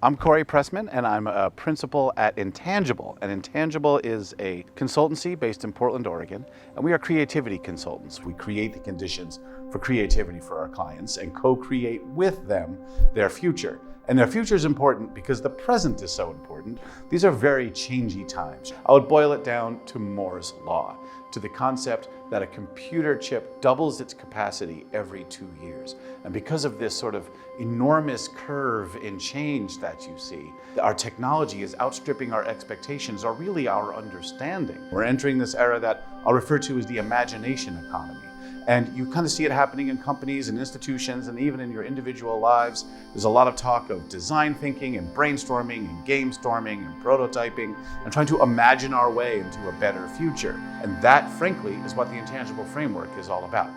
I'm Pressman, and I'm a principal at Intangible. And Intangible is a consultancy based in Portland, Oregon, and we are creativity consultants. We create the conditions for creativity for our clients and co-create with them their future. And their future is important because the present is so important. These are very changey times. I would boil it down to Moore's Law, to the concept that a computer chip doubles its capacity every 2 years. And because of this sort of enormous curve in change that you see, our technology is outstripping our expectations, or really our understanding. We're entering this era that I'll refer to as the imagination economy. And you kind of see it happening in companies and institutions and even in your individual lives. There's a lot of talk of design thinking and brainstorming and game storming and prototyping and trying to imagine our way into a better future. And that, frankly, is what the Intangible Framework is all about.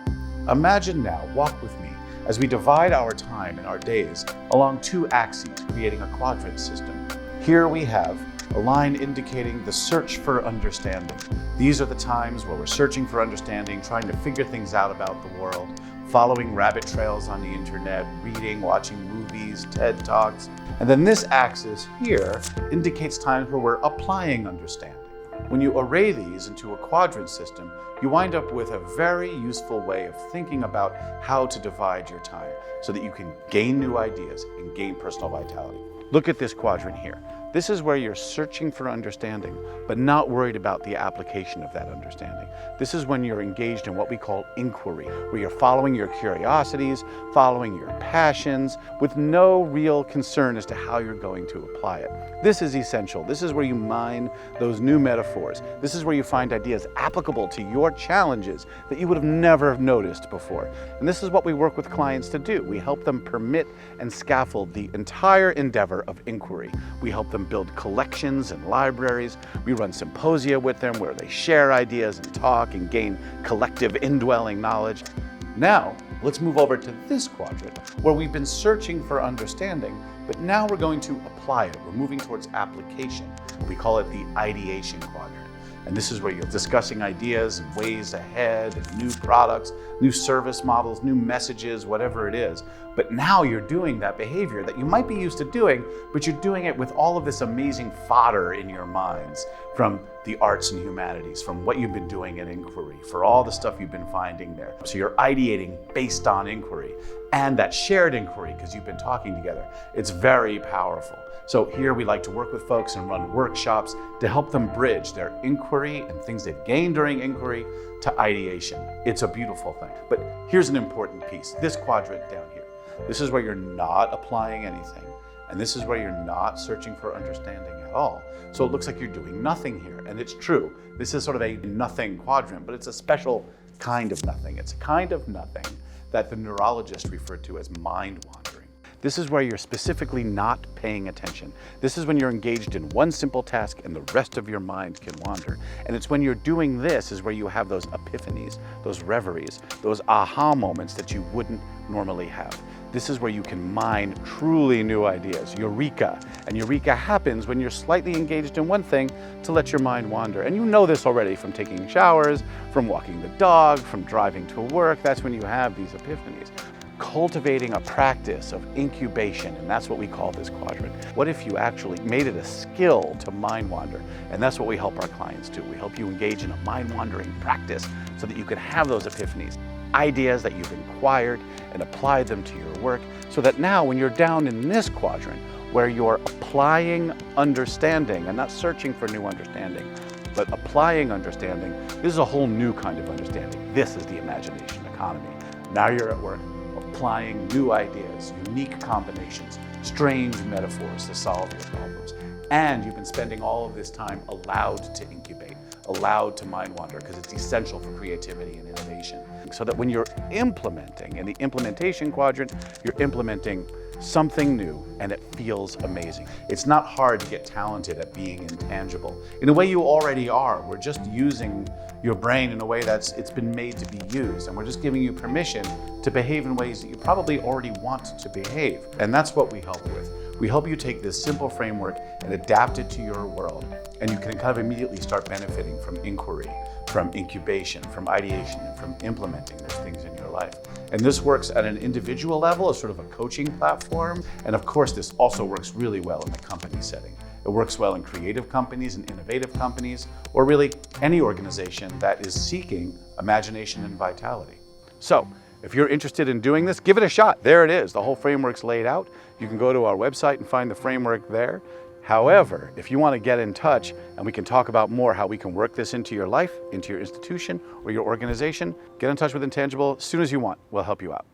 Imagine now, walk with me, as we divide our time and our days along 2 axes, creating a quadrant system. Here we have a line indicating the search for understanding. These are the times where we're searching for understanding, trying to figure things out about the world, following rabbit trails on the internet, reading, watching movies, TED Talks. And then this axis here indicates times where we're applying understanding. When you array these into a quadrant system, you wind up with a very useful way of thinking about how to divide your time so that you can gain new ideas and gain personal vitality. Look at this quadrant here. This is where you're searching for understanding, but not worried about the application of that understanding. This is when you're engaged in what we call inquiry, where you're following your curiosities, following your passions, with no real concern as to how you're going to apply it. This is essential. This is where you mine those new metaphors. This is where you find ideas applicable to your challenges that you would have never noticed before. And this is what we work with clients to do. We help them permit and scaffold the entire endeavor of inquiry. We help them build collections and libraries. We run symposia with them where they share ideas and talk and gain collective indwelling knowledge. Now, let's move over to this quadrant where we've been searching for understanding, but now we're going to apply it. We're moving towards application. We call it the ideation quadrant. And this is where you're discussing ideas and ways ahead, and new products, new service models, new messages, whatever it is. But now you're doing that behavior that you might be used to doing, but you're doing it with all of this amazing fodder in your minds from the arts and humanities, from what you've been doing in inquiry, for all the stuff you've been finding there. So you're ideating based on inquiry and that shared inquiry because you've been talking together. It's very powerful. So here we like to work with folks and run workshops to help them bridge their inquiry and things they've gained during inquiry to ideation. It's a beautiful thing. But here's an important piece, this quadrant down here. This is where you're not applying anything. And this is where you're not searching for understanding at all. So it looks like you're doing nothing here. And it's true. This is sort of a nothing quadrant, but it's a special kind of nothing. It's a kind of nothing that the neurologists refer to as mind wandering. This is where you're specifically not paying attention. This is when you're engaged in one simple task and the rest of your mind can wander. And it's when you're doing this is where you have those epiphanies, those reveries, those aha moments that you wouldn't normally have. This is where you can mine truly new ideas, eureka. And eureka happens when you're slightly engaged in one thing to let your mind wander. And you know this already from taking showers, from walking the dog, from driving to work. That's when you have these epiphanies. Cultivating a practice of incubation, and that's what we call this quadrant. What if you actually made it a skill to mind wander? And that's what we help our clients do. We help you engage in a mind wandering practice so that you can have those epiphanies, ideas that you've acquired, and apply them to your work, so that now when you're down in this quadrant where you're applying understanding and not searching for new understanding, but applying understanding, this is a whole new kind of understanding. This is the imagination economy. Now you're at work applying new ideas, unique combinations, strange metaphors to solve your problems. And you've been spending all of this time allowed to incubate, allowed to mind wander, because it's essential for creativity and innovation. So that when you're implementing, in the implementation quadrant, you're implementing something new and it feels amazing. It's not hard to get talented at being intangible. In a way you already are. We're just using your brain in a way it's been made to be used, and we're just giving you permission to behave in ways that you probably already want to behave. And that's what we help with. We help you take this simple framework and adapt it to your world, and you can kind of immediately start benefiting from inquiry, from incubation, from ideation, and from implementing those things in your life. And this works at an individual level as sort of a coaching platform. And of course, this also works really well in the company setting. It works well in creative companies and innovative companies, or really any organization that is seeking imagination and vitality. So, if you're interested in doing this, give it a shot. There it is. The whole framework's laid out. You can go to our website and find the framework there. However, if you want to get in touch and we can talk about more how we can work this into your life, into your institution or your organization, get in touch with Intangible as soon as you want. We'll help you out.